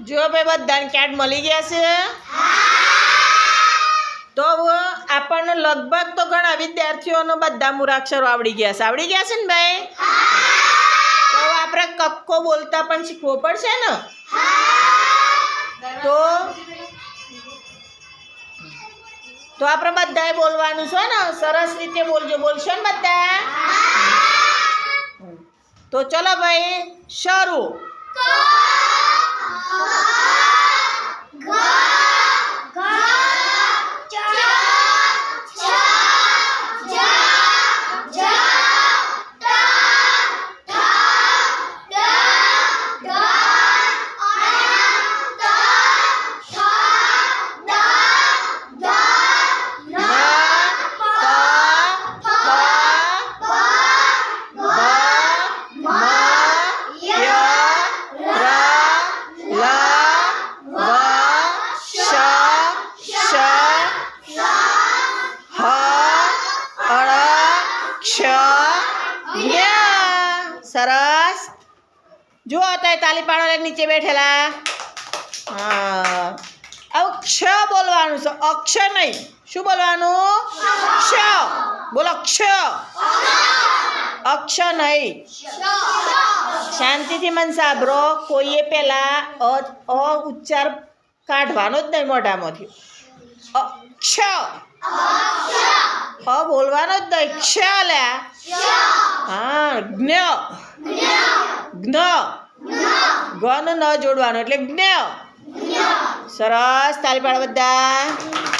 જો ભાઈ બધાને કાર્ડ મળી ગયા છે તો આપણને લગભગ તો ઘણા વિદ્યાર્થીઓનો બધા મૂળાક્ષરો આવડી ગયા છે ને ભાઈ? તો આપણે કક્કો બોલતા પણ શીખવો પડશે ને? તો આપણે બધાએ બોલવાનું છે ને? સરસ રીતે બોલશો ને બધા? તો ચલો ભાઈ શરૂ. સરસ. જુઓ તો તાલી પાડો નીચે બેઠેલા. હા, આવું ક્ષ બોલવાનું છે, અક્ષ નહીં. શું બોલવાનું? ક્ષ. બોલો ક્ષ. અક્ષ નહીં. શાંતિથી મન સાંભળો. કોઈએ પહેલા અ ઉચ્ચાર કાઢવાનો જ નહીં મોઢામાંથી. ક્ષ બોલવાનો જ નહીં. ક્ષ લ્યા. હા, જ્ઞ. ગન ન જોડવાનો એટલે જ્ઞ. સરસ. તાલી પાડો બધા.